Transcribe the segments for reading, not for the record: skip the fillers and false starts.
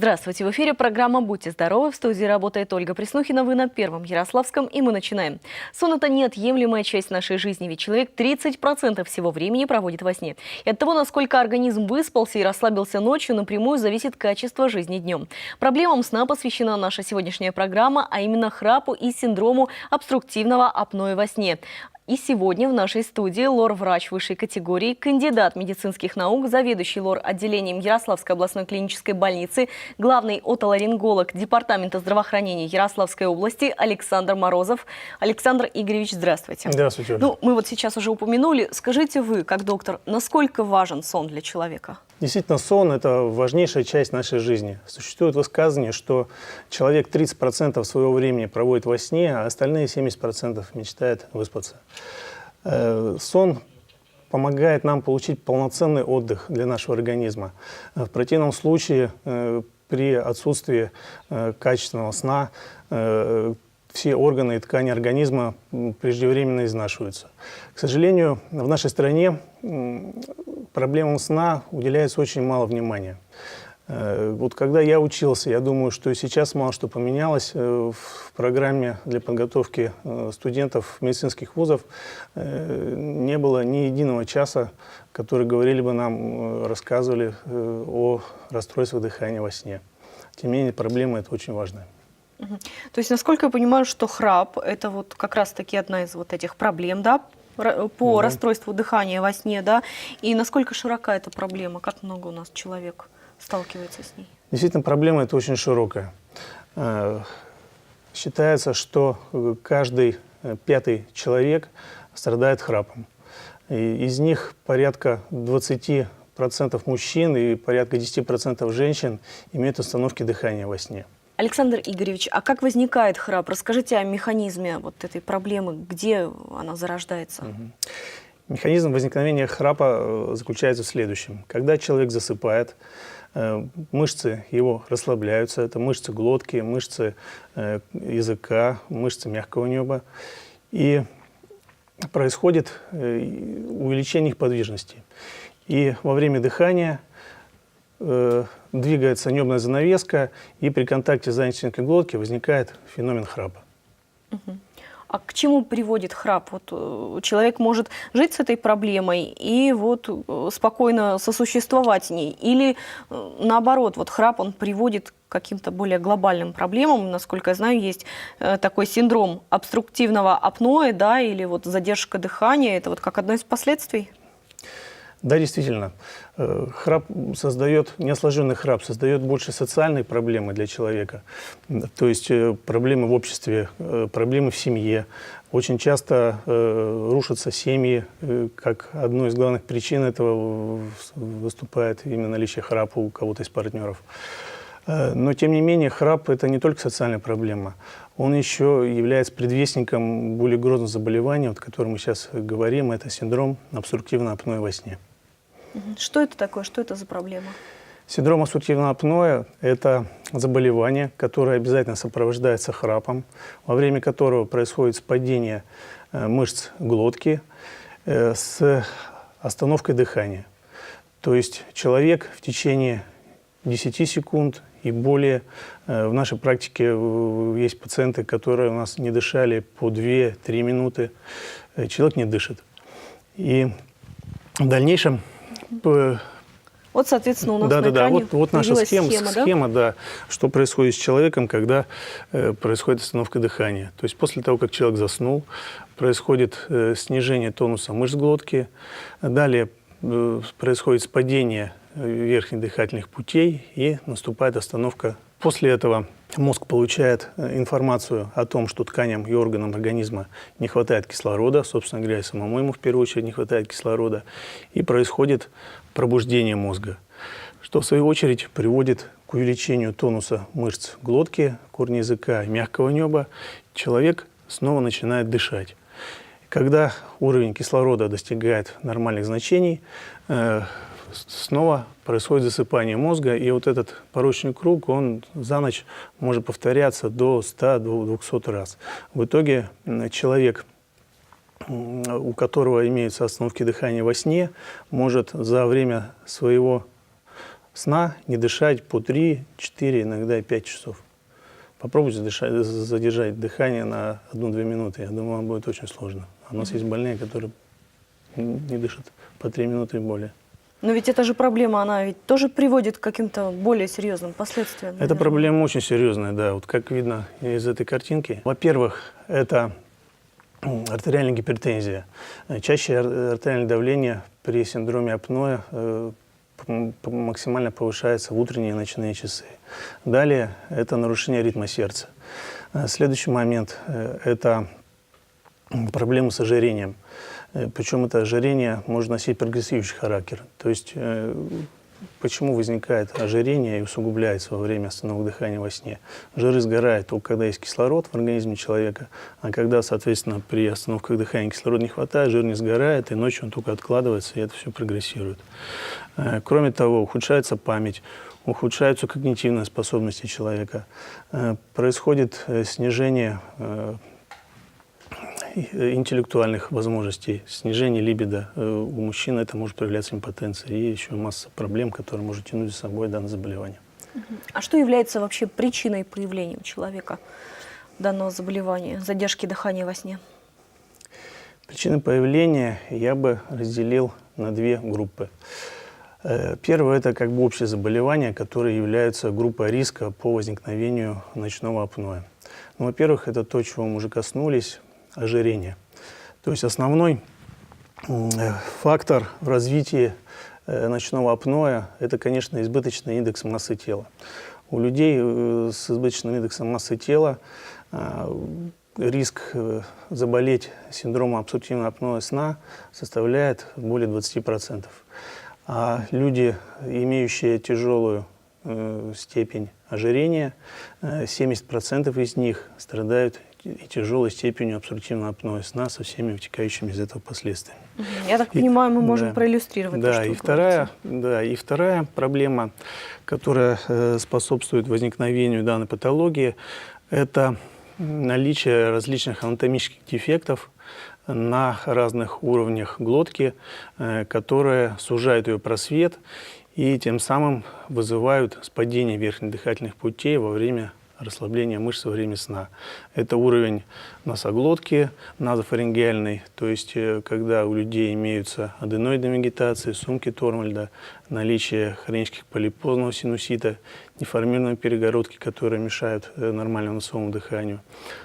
Здравствуйте! В эфире программа «Будьте здоровы». В студии работает Ольга Преснухина. Вы на Первом Ярославском, и мы начинаем. Сон – это неотъемлемая часть нашей жизни, ведь человек 30% всего времени проводит во сне. И от того, насколько организм выспался и расслабился ночью, напрямую зависит качество жизни днем. Проблемам сна посвящена наша сегодняшняя программа, а именно храпу и синдрому обструктивного апноэ во сне. И сегодня в нашей студии лор-врач высшей категории, кандидат медицинских наук, заведующий лор-отделением Ярославской областной клинической больницы, главный отоларинголог Департамента здравоохранения Ярославской области Александр Морозов. Александр Игоревич, здравствуйте. Здравствуйте, Оля. Мы вот сейчас уже упомянули. Скажите вы, как доктор, насколько важен сон для человека? Действительно, сон – это важнейшая часть нашей жизни. Существует высказывание, что человек 30% своего времени проводит во сне, а остальные 70% мечтает выспаться. Сон помогает нам получить полноценный отдых для нашего организма. В противном случае, при отсутствии качественного сна, все органы и ткани организма преждевременно изнашиваются. К сожалению, в нашей стране проблемам сна уделяется очень мало внимания. Вот когда я учился, я думаю, что и сейчас мало что поменялось. В программе для подготовки студентов медицинских вузов не было ни единого часа, которые говорили бы нам, рассказывали о расстройствах дыхания во сне. Тем не менее, проблема эта очень важная. То есть, насколько я понимаю, что храп – это вот как раз-таки одна из вот этих проблем, да, по расстройству дыхания во сне, да? И насколько широка эта проблема, как много у нас человек сталкивается с ней? Действительно, проблема эта очень широкая. Считается, что каждый пятый человек страдает храпом. И из них порядка 20% мужчин и порядка 10% женщин имеют остановки дыхания во сне. Александр Игоревич, а как возникает храп? Расскажите о механизме вот этой проблемы, где она зарождается? Механизм возникновения храпа заключается в следующем. Когда человек засыпает, мышцы его расслабляются. Это мышцы глотки, мышцы языка, мышцы мягкого неба. И происходит увеличение их подвижности. И во время дыхания двигается небная занавеска, и при контакте с занятостью глотки возникает феномен храпа. А к чему приводит храп? Вот человек может жить с этой проблемой и вот спокойно сосуществовать с ней? Или наоборот, вот храп он приводит к каким-то более глобальным проблемам? Насколько я знаю, есть такой синдром обструктивного апноэ, да, или вот задержка дыхания. Это вот как одно из последствий? Да, действительно, храп создает, неосложненный храп создает больше социальные проблемы для человека, то есть проблемы в обществе, проблемы в семье. Очень часто рушатся семьи, как одной из главных причин этого выступает именно наличие храпа у кого-то из партнеров. Но, тем не менее, храп – это не только социальная проблема. Он еще является предвестником более грозного заболевания, о котором мы сейчас говорим, это синдром обструктивного апноэ во сне. Что это такое? Что это за проблема? Синдром обструктивного апноэ – это заболевание, которое обязательно сопровождается храпом, во время которого происходит спадение мышц глотки с остановкой дыхания. То есть человек в течение 10 секунд и более, в нашей практике есть пациенты, которые у нас не дышали по 2-3 минуты, человек не дышит. И в дальнейшем… Вот, соответственно, у нас на экране вот наша схема, да? Да, что происходит с человеком, когда происходит остановка дыхания. То есть после того, как человек заснул, происходит снижение тонуса мышц глотки, далее происходит спадение верхних дыхательных путей и наступает остановка. После этого мозг получает информацию о том, что тканям и органам организма не хватает кислорода, собственно говоря, и самому ему в первую очередь не хватает кислорода, и происходит пробуждение мозга, что в свою очередь приводит к увеличению тонуса мышц глотки, корня языка и мягкого неба. Человек снова начинает дышать. Когда уровень кислорода достигает нормальных значений, снова происходит засыпание мозга, и вот этот порочный круг, он за ночь может повторяться до 100-200 раз. В итоге человек, у которого имеются остановки дыхания во сне, может за время своего сна не дышать по 3, 4, иногда и 5 часов. Попробуйте задержать дыхание на 1-2 минуты. Я думаю, вам будет очень сложно. У нас есть больные, которые не дышат по 3 минуты и более. Но ведь эта же проблема, она ведь тоже приводит к каким-то более серьезным последствиям. Эта проблема очень серьезная, да. Вот как видно из этой картинки. Во-первых, это артериальная гипертензия. Чаще артериальное давление при синдроме апноэ максимально повышается в утренние и ночные часы. Далее это нарушение ритма сердца. Следующий момент – это проблемы с ожирением. Причем это ожирение может носить прогрессирующий характер. То есть почему возникает ожирение и усугубляется во время остановок дыхания во сне? Жиры сгорают только когда есть кислород в организме человека, а когда, соответственно, при остановках дыхания кислорода не хватает, жир не сгорает, и ночью он только откладывается, и это все прогрессирует. Кроме того, ухудшается память, ухудшаются когнитивные способности человека, происходит снижение интеллектуальных возможностей, снижение либидо. У мужчин это может проявляться импотенция и еще масса проблем, которые может тянуть за собой данное заболевание. А что является вообще причиной появления у человека данного заболевания, задержки дыхания во сне? Причины появления я бы разделил на 2 группы. Первое – это как бы общее заболевание, которое является группой риска по возникновению ночного апноэ. Ну, во-первых, это то, чего мы уже коснулись – ожирение. То есть основной фактор в развитии ночного апноэ – это, конечно, избыточный индекс массы тела. У людей с избыточным индексом массы тела риск заболеть синдромом обструктивного апноэ сна составляет более 20%. А люди, имеющие тяжелую степень ожирения, 70% из них страдают и тяжелой степенью обструктивного апноэ сна со всеми вытекающими из этого последствиями. Я так понимаю, мы можем проиллюстрировать. Да, и вторая проблема, которая способствует возникновению данной патологии, это наличие различных анатомических дефектов на разных уровнях глотки, которые сужают ее просвет и тем самым вызывают спадение верхних дыхательных путей во время расслабления мышц во время сна. Это уровень носоглотки, назофарингеальный, то есть когда у людей имеются аденоидная вегетация, сумки Тормальда, наличие хронических полипозного синусита, неформированной перегородки, которые мешают нормальному носовому дыханию.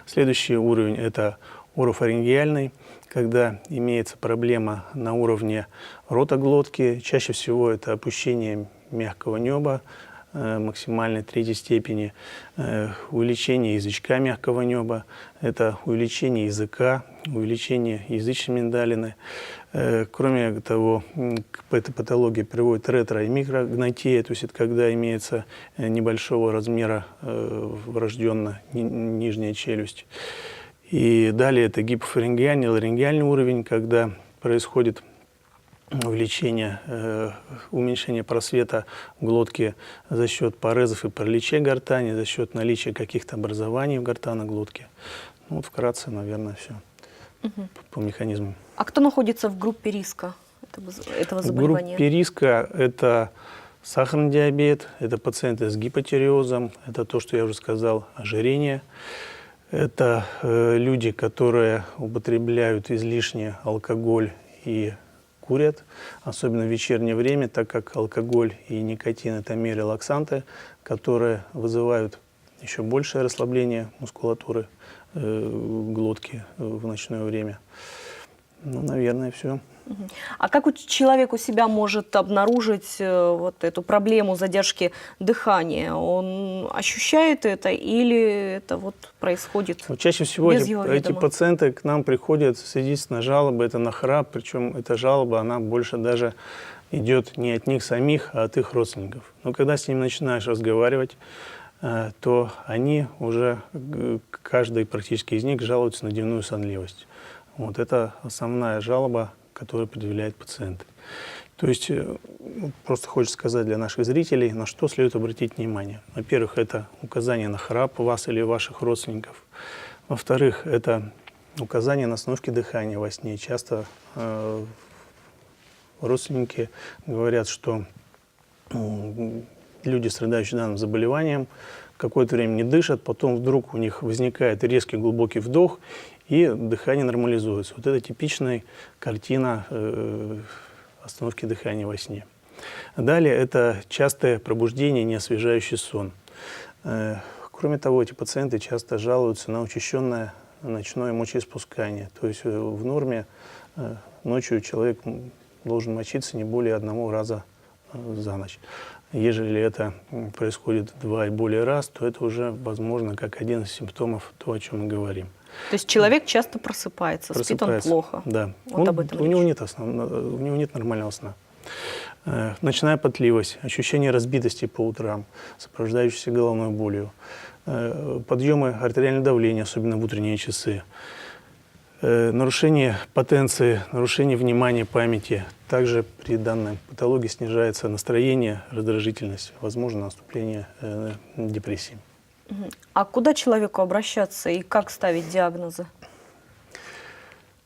Следующий уровень – это орофарингеальный, когда имеется проблема на уровне ротоглотки. Чаще всего это опущение мягкого неба максимальной 3-й степени, увеличение язычка мягкого неба, это увеличение языка, увеличение язычной миндалины. Кроме того, к этой патологии приводит ретро- и микрогнатия, то есть это когда имеется небольшого размера врожденно нижняя челюсть. И далее это гипофарингеальный, ларингеальный уровень, когда происходит увеличение, уменьшение просвета глотки за счет парезов и параличей гортани, за счет наличия каких-то образований в гортаноглотке. Ну, вот вкратце, наверное, все по механизму. А кто находится в группе риска этого заболевания? В группе риска это сахарный диабет, это пациенты с гипотиреозом, это то, что я уже сказал, ожирение. Это люди, которые употребляют излишне алкоголь и курят, особенно в вечернее время, так как алкоголь и никотин – это миорелаксанты, которые вызывают еще большее расслабление мускулатуры глотки в ночное время. Ну, наверное, все. А как человек у себя может обнаружить вот эту проблему задержки дыхания? Он ощущает это или это вот происходит чаще всего без его эти ведома? пациенты к нам приходят с единственной жалобой, это на храп, причем эта жалоба, она больше даже идет не от них самих, а от их родственников. Но когда с ними начинаешь разговаривать, то они уже, каждый практически из них жалуется на дневную сонливость. Вот это основная жалоба, которую предъявляет пациент. То есть просто хочется сказать для наших зрителей, на что следует обратить внимание. Во-первых, это указание на храп вас или ваших родственников. Во-вторых, это указание на остановки дыхания во сне. Часто родственники говорят, что люди, страдающие данным заболеванием, какое-то время не дышат, потом вдруг у них возникает резкий глубокий вдох, и дыхание нормализуется. Вот это типичная картина остановки дыхания во сне. Далее это частое пробуждение, неосвежающий сон. Кроме того, эти пациенты часто жалуются на учащенное ночное мочеиспускание. То есть в норме ночью человек должен мочиться не более 1 раза за ночь. Ежели это происходит 2 и более раз, то это уже, возможно, как один из симптомов то, о чем мы говорим. То есть человек часто просыпается, спит он плохо. Да. Вот об этом у него нет нормального сна. Ночная потливость, ощущение разбитости по утрам, сопровождающееся головной болью, подъемы артериального давления, особенно в утренние часы, нарушение потенции, нарушение внимания, памяти. Также при данной патологии снижается настроение, раздражительность, возможно наступление депрессии. А куда человеку обращаться и как ставить диагнозы?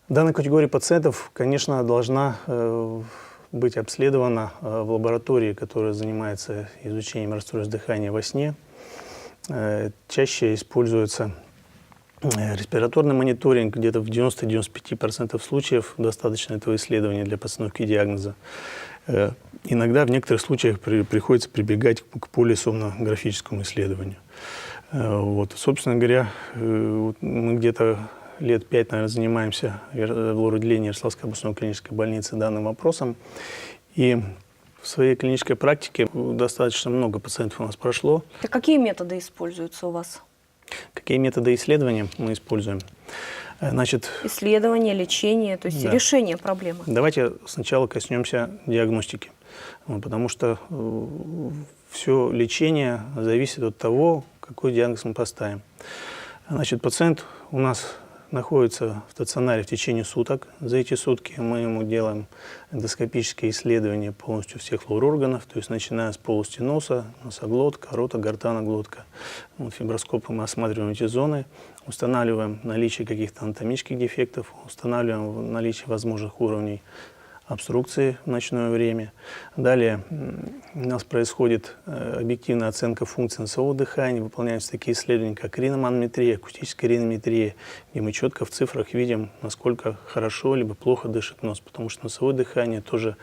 Данная категория пациентов, конечно, должна быть обследована в лаборатории, которая занимается изучением расстройств дыхания во сне. Чаще используется респираторный мониторинг, где-то в 90-95% случаев достаточно этого исследования для постановки диагноза. Иногда в некоторых случаях приходится прибегать к полисомнографическому исследованию. Вот. Собственно говоря, мы где-то лет 5, наверное, занимаемся в лор-отделении Ярославской областной клинической больницы данным вопросом. И в своей клинической практике достаточно много пациентов у нас прошло. А какие методы используются у вас? Какие методы исследования мы используем? Значит, исследование, лечение, то есть решение проблемы. Давайте сначала коснемся диагностики, потому что все лечение зависит от того, какой диагноз мы поставим. Значит, пациент у нас находится в стационаре в течение суток. За эти сутки мы ему делаем эндоскопические исследования полностью всех лор-органов, то есть начиная с полости носа, носоглотка, рота, гортаноглотка. Вот фиброскопом мы осматриваем эти зоны, устанавливаем наличие каких-то анатомических дефектов, устанавливаем наличие возможных уровней обструкции в ночное время. Далее у нас происходит объективная оценка функций носового дыхания, выполняются такие исследования, как риноманометрия, акустическая ринометрия, где мы четко в цифрах видим, насколько хорошо либо плохо дышит нос, потому что носовое дыхание тоже,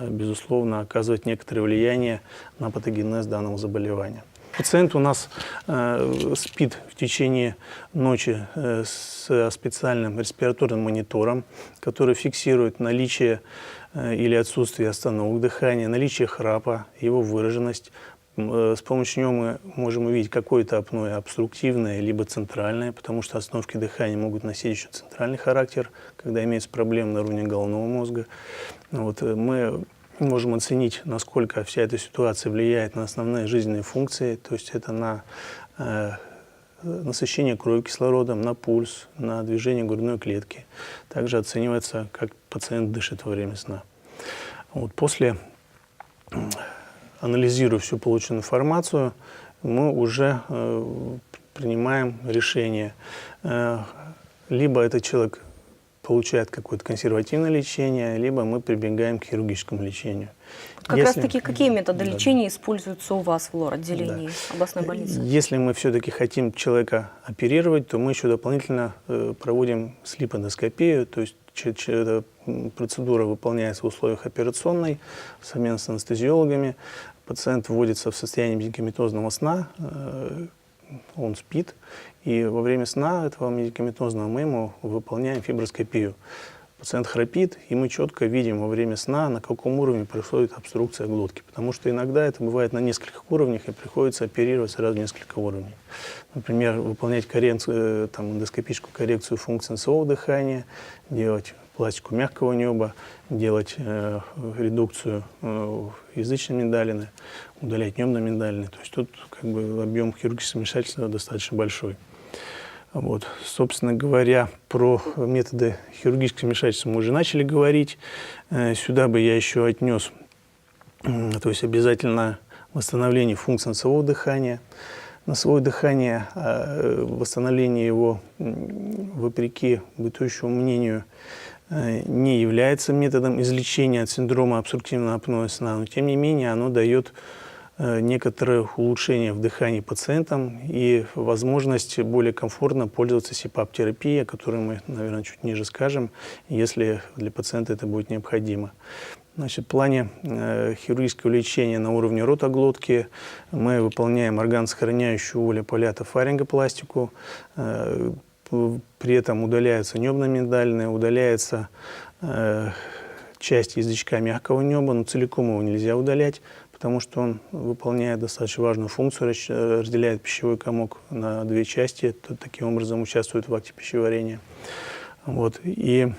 безусловно, оказывает некоторое влияние на патогенез данного заболевания. Пациент у нас спит в течение ночи с специальным респираторным монитором, который фиксирует наличие или отсутствие остановок дыхания, наличие храпа, его выраженность. С помощью него мы можем увидеть какое-то апноэ обструктивное, либо центральное, потому что остановки дыхания могут носить еще центральный характер, когда имеются проблемы на уровне головного мозга. Вот, мы можем оценить, насколько вся эта ситуация влияет на основные жизненные функции, то есть это на насыщение крови кислородом, на пульс, на движение грудной клетки. Также оценивается, как пациент дышит во время сна. Вот после, анализируя всю полученную информацию, мы уже принимаем решение. Либо этот человек получает какое-то консервативное лечение, либо мы прибегаем к хирургическому лечению. Как раз-таки какие методы лечения используются у вас в лор-отделении областной больницы? Если мы все-таки хотим человека оперировать, то мы еще дополнительно проводим слип-эндоскопию, то есть эта процедура выполняется в условиях операционной, совместно с анестезиологами. Пациент вводится в состояние медикаментозного сна, он спит, и во время сна этого медикаментозного мы ему выполняем фиброскопию. Пациент храпит, и мы четко видим во время сна, на каком уровне происходит обструкция глотки. Потому что иногда это бывает на нескольких уровнях, и приходится оперировать сразу несколько уровней. Например, выполнять эндоскопическую коррекцию функций носового дыхания, делать пластику мягкого неба, делать редукцию язычной миндалины, удалять небно-миндалины. То есть тут объем хирургического вмешательства достаточно большой. Вот. Собственно говоря, про методы хирургического вмешательства мы уже начали говорить. Сюда бы я еще отнес, то есть обязательно восстановление функций носового дыхания. Носовое дыхание, восстановление его, вопреки бытующему мнению, не является методом излечения от синдрома обструктивного апноэ сна, но тем не менее оно дает некоторое улучшение в дыхании пациентам и возможность более комфортно пользоваться СИПАП-терапией, о которой мы, наверное, чуть ниже скажем, если для пациента это будет необходимо. Значит, в плане хирургического лечения на уровне ротоглотки мы выполняем органосохраняющую улиполятофарингопластику. При этом удаляются небно-миндальные, удаляется часть язычка мягкого неба, но целиком его нельзя удалять, потому что он выполняет достаточно важную функцию, разделяет пищевой комок на две части, таким образом участвует в акте пищеварения. Вот. И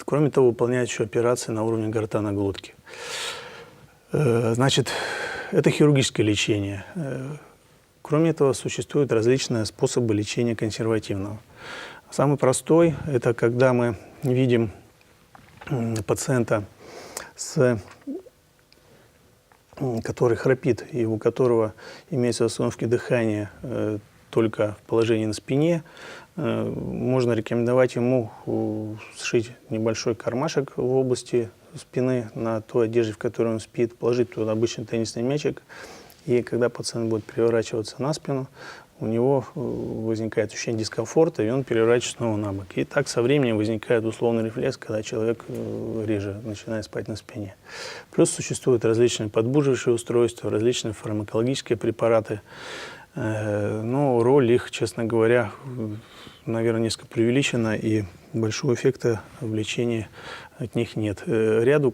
кроме того, выполняет еще операции на уровне гортаноглотки. Значит, это хирургическое лечение. Кроме этого, существуют различные способы лечения консервативного. Самый простой – это когда мы видим пациента, который храпит и у которого имеются остановки дыхания только в положении на спине, можно рекомендовать ему сшить небольшой кармашек в области спины на той одежде, в которой он спит, положить туда обычный теннисный мячик, и когда пациент будет переворачиваться на спину, у него возникает ощущение дискомфорта, и он переворачивается снова на бок. И так со временем возникает условный рефлекс, когда человек реже начинает спать на спине. Плюс существуют различные подбуживающие устройства, различные фармакологические препараты. Но роль их, честно говоря, наверное, несколько преувеличена, и большого эффекта в лечении от них нет. Ряду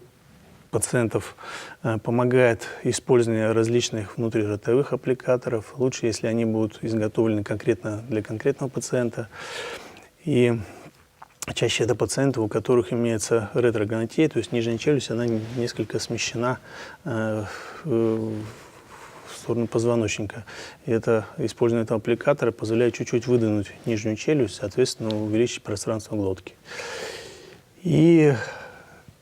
пациентов помогает использование различных внутриротовых аппликаторов. Лучше, если они будут изготовлены конкретно для конкретного пациента. И чаще это пациенты, у которых имеется ретрогонатия, то есть нижняя челюсть, она несколько смещена в сторону позвоночника. И это использование этого аппликатора позволяет чуть-чуть выдвинуть нижнюю челюсть, соответственно, увеличить пространство глотки. И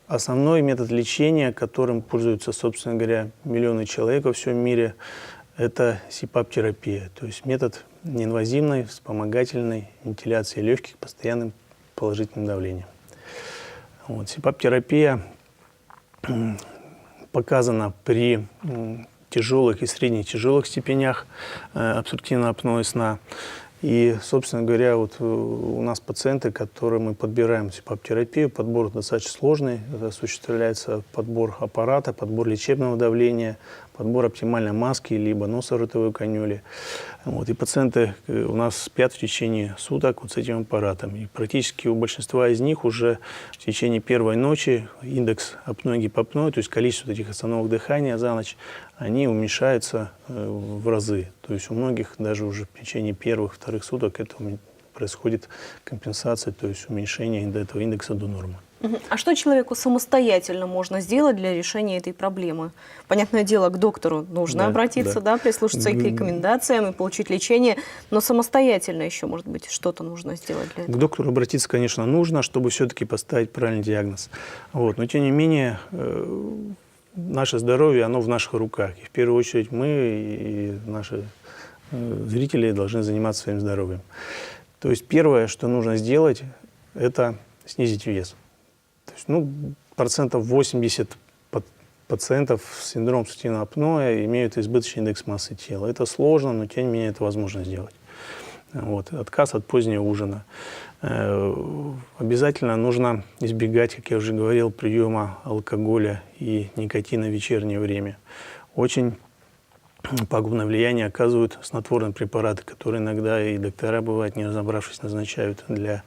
основной метод лечения, которым пользуются, собственно говоря, миллионы человек во всем мире, это СИПАП-терапия, то есть метод неинвазивной, вспомогательной вентиляции легких постоянным положительным давлением. Вот. СИПАП-терапия показана при тяжелых и средних тяжелых степенях обструктивного апноэ сна. И, собственно говоря, вот у нас пациенты, которые мы подбираем СИПАП-терапию, подбор достаточно сложный. Это осуществляется подбор аппарата, подбор лечебного давления, подбор оптимальной маски, либо носоротовой канюли. Вот. И пациенты у нас спят в течение суток вот с этим аппаратом. И практически у большинства из них уже в течение первой ночи индекс апноэ-гипопноэ, то есть количество этих остановок дыхания за ночь, они уменьшаются в разы. То есть у многих даже уже в течение первых-вторых суток это происходит компенсация, то есть уменьшение этого индекса до нормы. А что человеку самостоятельно можно сделать для решения этой проблемы? Понятное дело, к доктору нужно обратиться, да, прислушаться к рекомендациям и получить лечение, но самостоятельно еще, может быть, что-то нужно сделать для этого? К доктору обратиться, конечно, нужно, чтобы все-таки поставить правильный диагноз. Вот. Но, тем не менее, наше здоровье, оно в наших руках. И в первую очередь мы и наши зрители должны заниматься своим здоровьем. То есть первое, что нужно сделать, это снизить вес. То есть, процентов 80 пациентов с синдромом обструктивного апноэ имеют избыточный индекс массы тела. Это сложно, но тем не менее это возможно сделать. Вот. Отказ от позднего ужина. Обязательно нужно избегать, как я уже говорил, приема алкоголя и никотина в вечернее время. Очень пагубное влияние оказывают снотворные препараты, которые иногда и доктора, бывают, не разобравшись, назначают для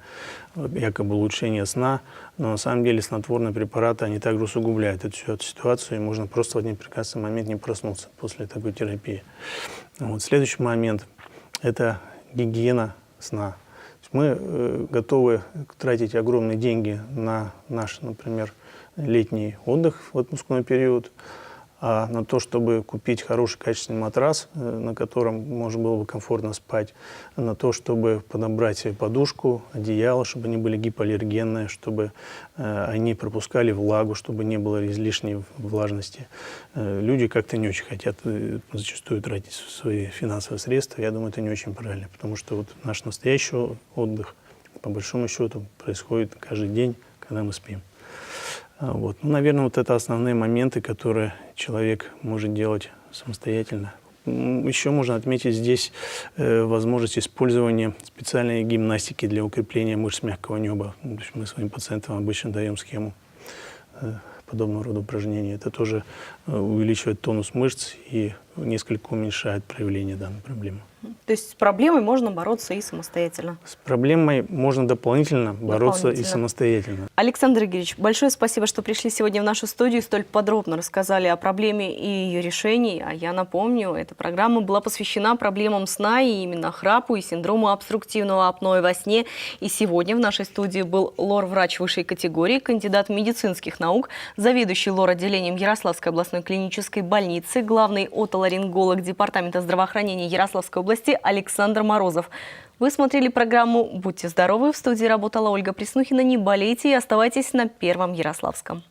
якобы улучшения сна. Но на самом деле снотворные препараты, они также усугубляют эту ситуацию, и можно просто в один прекрасный момент не проснуться после такой терапии. Вот. Следующий момент – это гигиена сна. Мы готовы тратить огромные деньги на наш, например, летний отдых в отпускной период, а на то, чтобы купить хороший качественный матрас, на котором можно было бы комфортно спать, на то, чтобы подобрать себе подушку, одеяло, чтобы они были гипоаллергенные, чтобы они пропускали влагу, чтобы не было излишней влажности. Люди как-то не очень хотят зачастую тратить свои финансовые средства. Я думаю, это не очень правильно, потому что вот наш настоящий отдых по большому счету происходит каждый день, когда мы спим. Вот. Ну, наверное, вот это основные моменты, которые человек может делать самостоятельно. Еще можно отметить здесь возможность использования специальной гимнастики для укрепления мышц мягкого неба. То есть мы своим пациентам обычно даем схему подобного рода упражнений. Это тоже увеличивает тонус мышц и несколько уменьшает проявление данной проблемы. То есть с проблемой можно бороться и самостоятельно? С проблемой можно дополнительно бороться и самостоятельно. Александр Игоревич, большое спасибо, что пришли сегодня в нашу студию, столь подробно рассказали о проблеме и ее решении. А я напомню, эта программа была посвящена проблемам сна и именно храпу и синдрому обструктивного апноэ во сне. И сегодня в нашей студии был лор-врач высшей категории, кандидат медицинских наук, заведующий лор-отделением Ярославской областной клинической больницы, главный отоларинголог Департамента здравоохранения Ярославской области Александр Морозов. Вы смотрели программу «Будьте здоровы». В студии работала Ольга Преснухина. Не болейте и оставайтесь на Первом Ярославском.